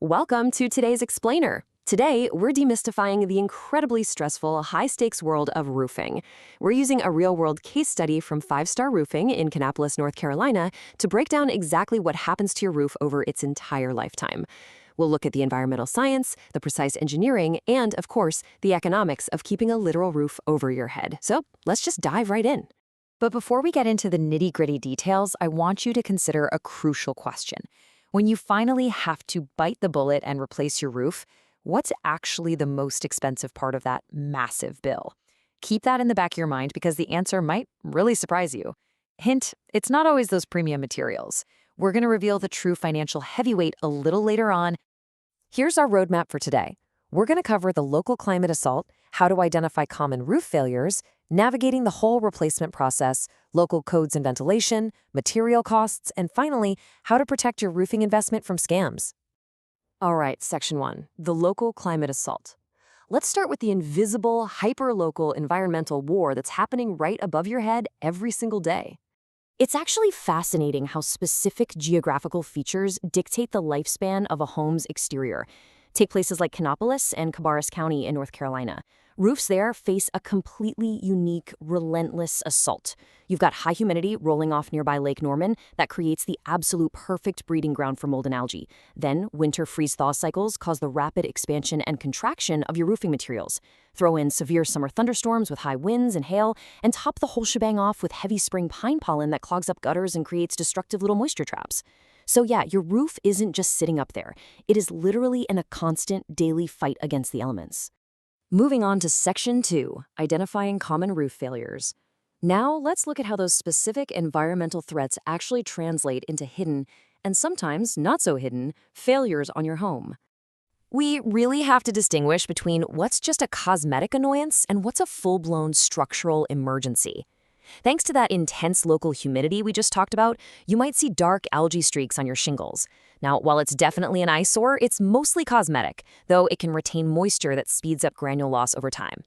Welcome to today's Explainer. Today, we're demystifying the incredibly stressful, high-stakes world of roofing. We're using a real-world case study from 5-Star Roofing in Kannapolis, North Carolina, to break down exactly what happens to your roof over its entire lifetime. We'll look at the environmental science, the precise engineering, and, of course, the economics of keeping a literal roof over your head. So let's just dive right in. But before we get into the nitty-gritty details, I want you to consider a crucial question. When you finally have to bite the bullet and replace your roof, what's actually the most expensive part of that massive bill? Keep that in the back of your mind because the answer might really surprise you. Hint, it's not always those premium materials. We're going to reveal the true financial heavyweight a little later on. Here's our roadmap for today. We're going to cover the local climate assault, how to identify common roof failures, navigating the whole replacement process, local codes and ventilation, material costs, and finally, how to protect your roofing investment from scams. All right, Section 1, the local climate assault. Let's start with the invisible, hyper-local environmental war that's happening right above your head every single day. It's actually fascinating how specific geographical features dictate the lifespan of a home's exterior. Take places like Kannapolis and Cabarrus County in North Carolina. Roofs there face a completely unique, relentless assault. You've got high humidity rolling off nearby Lake Norman that creates the absolute perfect breeding ground for mold and algae. Then, winter freeze-thaw cycles cause the rapid expansion and contraction of your roofing materials. Throw in severe summer thunderstorms with high winds and hail, and top the whole shebang off with heavy spring pine pollen that clogs up gutters and creates destructive little moisture traps. So yeah, your roof isn't just sitting up there. It is literally in a constant daily fight against the elements. Moving on to Section 2, identifying common roof failures. Now let's look at how those specific environmental threats actually translate into hidden, and sometimes not so hidden, failures on your home. We really have to distinguish between what's just a cosmetic annoyance and what's a full-blown structural emergency. Thanks to that intense local humidity we just talked about, you might see dark algae streaks on your shingles. Now, while it's definitely an eyesore, it's mostly cosmetic, though it can retain moisture that speeds up granule loss over time.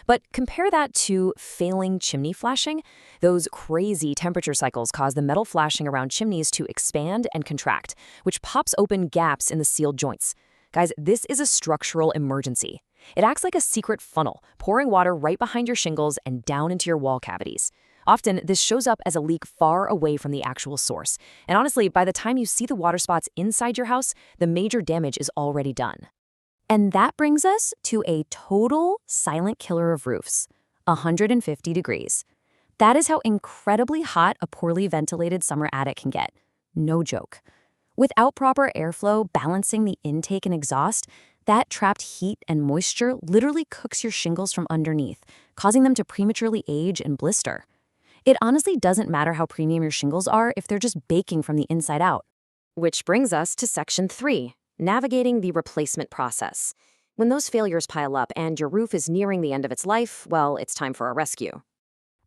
But compare that to failing chimney flashing. Those crazy temperature cycles cause the metal flashing around chimneys to expand and contract, which pops open gaps in the sealed joints. Guys, this is a structural emergency. It acts like a secret funnel, pouring water right behind your shingles and down into your wall cavities. Often, this shows up as a leak far away from the actual source. And honestly, by the time you see the water spots inside your house, the major damage is already done. And that brings us to a total silent killer of roofs, 150 degrees. That is how incredibly hot a poorly ventilated summer attic can get. No joke. Without proper airflow balancing the intake and exhaust, that trapped heat and moisture literally cooks your shingles from underneath, causing them to prematurely age and blister. It honestly doesn't matter how premium your shingles are if they're just baking from the inside out. Which brings us to Section 3, navigating the replacement process. When those failures pile up and your roof is nearing the end of its life, well, it's time for a rescue.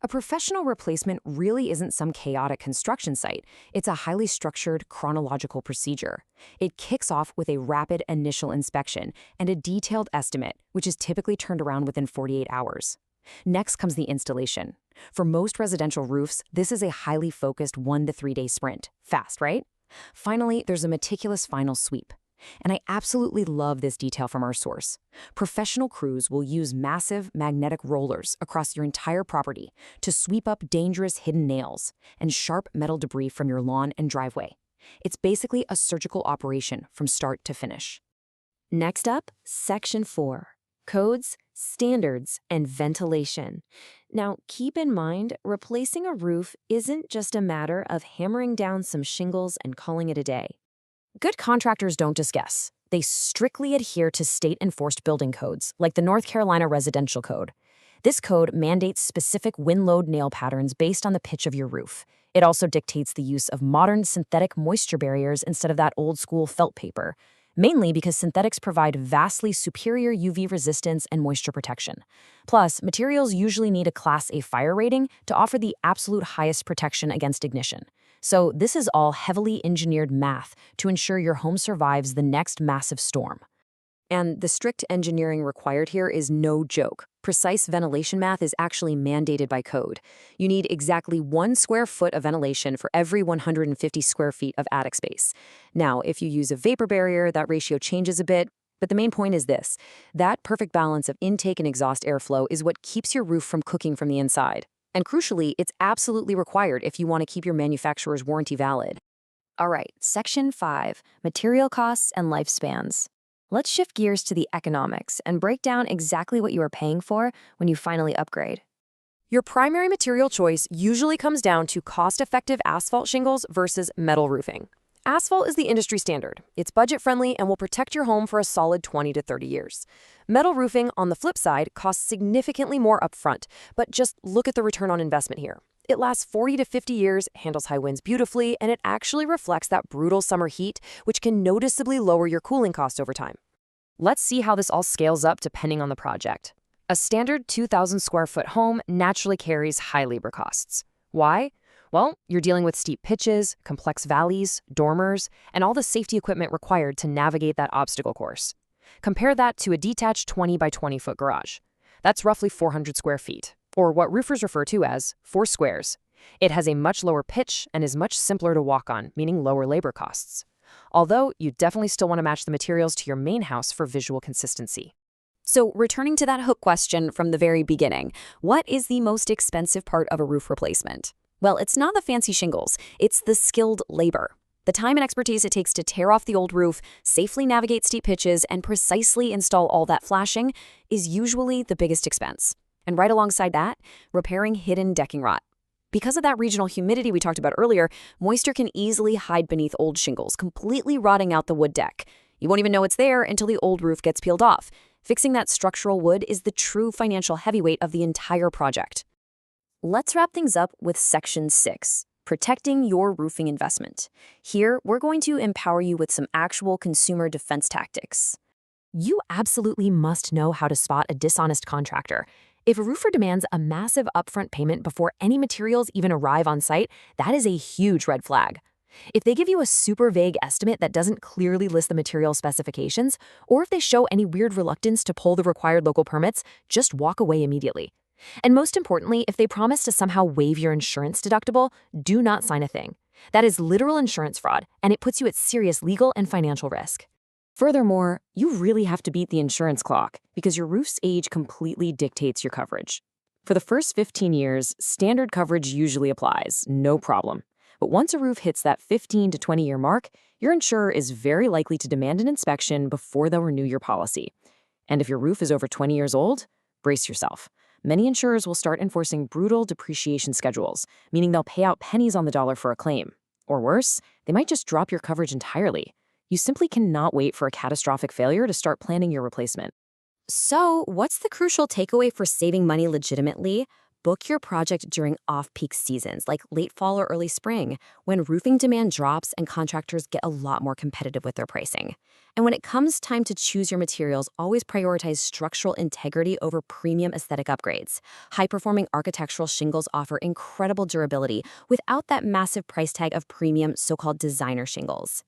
A professional replacement really isn't some chaotic construction site. It's a highly structured, chronological procedure. It kicks off with a rapid initial inspection and a detailed estimate, which is typically turned around within 48 hours. Next comes the installation. For most residential roofs, this is a highly focused 1 to 3 day sprint. Fast, right? Finally, there's a meticulous final sweep. And I absolutely love this detail from our source. Professional crews will use massive magnetic rollers across your entire property to sweep up dangerous hidden nails and sharp metal debris from your lawn and driveway. It's basically a surgical operation from start to finish. Next up, Section 4, codes, standards, and ventilation. Now, keep in mind, replacing a roof isn't just a matter of hammering down some shingles and calling it a day. Good contractors don't just guess. They strictly adhere to state-enforced building codes, like the North Carolina Residential Code. This code mandates specific wind-load nail patterns based on the pitch of your roof. It also dictates the use of modern synthetic moisture barriers instead of that old-school felt paper, mainly because synthetics provide vastly superior UV resistance and moisture protection. Plus, materials usually need a Class A fire rating to offer the absolute highest protection against ignition. So this is all heavily engineered math to ensure your home survives the next massive storm. And the strict engineering required here is no joke. Precise ventilation math is actually mandated by code. You need exactly 1 square foot of ventilation for every 150 square feet of attic space. Now, if you use a vapor barrier, that ratio changes a bit, but the main point is this: that perfect balance of intake and exhaust airflow is what keeps your roof from cooking from the inside. And crucially, it's absolutely required if you want to keep your manufacturer's warranty valid. All right, Section 5, Material Costs and Lifespans. Let's shift gears to the economics and break down exactly what you are paying for when you finally upgrade. Your primary material choice usually comes down to cost-effective asphalt shingles versus metal roofing. Asphalt is the industry standard. It's budget-friendly and will protect your home for a solid 20 to 30 years. Metal roofing, on the flip side, costs significantly more upfront, but just look at the return on investment here. It lasts 40 to 50 years, handles high winds beautifully, and it actually reflects that brutal summer heat, which can noticeably lower your cooling costs over time. Let's see how this all scales up depending on the project. A standard 2,000 square foot home naturally carries high labor costs. Why? Well, you're dealing with steep pitches, complex valleys, dormers, and all the safety equipment required to navigate that obstacle course. Compare that to a detached 20 by 20 foot garage. That's roughly 400 square feet, or what roofers refer to as 4 squares. It has a much lower pitch and is much simpler to walk on, meaning lower labor costs. Although, you definitely still want to match the materials to your main house for visual consistency. So, returning to that hook question from the very beginning, what is the most expensive part of a roof replacement? Well, it's not the fancy shingles, it's the skilled labor. The time and expertise it takes to tear off the old roof, safely navigate steep pitches, and precisely install all that flashing is usually the biggest expense. And right alongside that, repairing hidden decking rot. Because of that regional humidity we talked about earlier, moisture can easily hide beneath old shingles, completely rotting out the wood deck. You won't even know it's there until the old roof gets peeled off. Fixing that structural wood is the true financial heavyweight of the entire project. Let's wrap things up with Section 6, Protecting Your Roofing Investment. Here, we're going to empower you with some actual consumer defense tactics. You absolutely must know how to spot a dishonest contractor. If a roofer demands a massive upfront payment before any materials even arrive on site, that is a huge red flag. If they give you a super vague estimate that doesn't clearly list the material specifications, or if they show any weird reluctance to pull the required local permits, just walk away immediately. And most importantly, if they promise to somehow waive your insurance deductible, do not sign a thing. That is literal insurance fraud, and it puts you at serious legal and financial risk. Furthermore, you really have to beat the insurance clock because your roof's age completely dictates your coverage. For the first 15 years, standard coverage usually applies, no problem. But once a roof hits that 15 to 20-year mark, your insurer is very likely to demand an inspection before they'll renew your policy. And if your roof is over 20 years old, brace yourself. Many insurers will start enforcing brutal depreciation schedules, meaning they'll pay out pennies on the dollar for a claim. Or worse, they might just drop your coverage entirely. You simply cannot wait for a catastrophic failure to start planning your replacement. So, what's the crucial takeaway for saving money legitimately? Book your project during off-peak seasons, like late fall or early spring, when roofing demand drops and contractors get a lot more competitive with their pricing. And when it comes time to choose your materials, always prioritize structural integrity over premium aesthetic upgrades. High-performing architectural shingles offer incredible durability without that massive price tag of premium so-called designer shingles.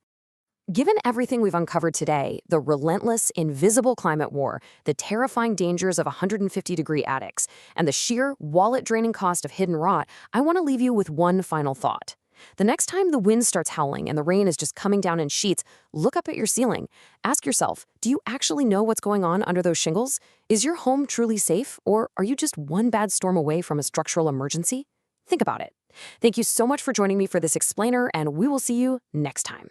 Given everything we've uncovered today, the relentless, invisible climate war, the terrifying dangers of 150-degree attics, and the sheer, wallet-draining cost of hidden rot, I want to leave you with one final thought. The next time the wind starts howling and the rain is just coming down in sheets, look up at your ceiling. Ask yourself, do you actually know what's going on under those shingles? Is your home truly safe, or are you just one bad storm away from a structural emergency? Think about it. Thank you so much for joining me for this explainer, and we will see you next time.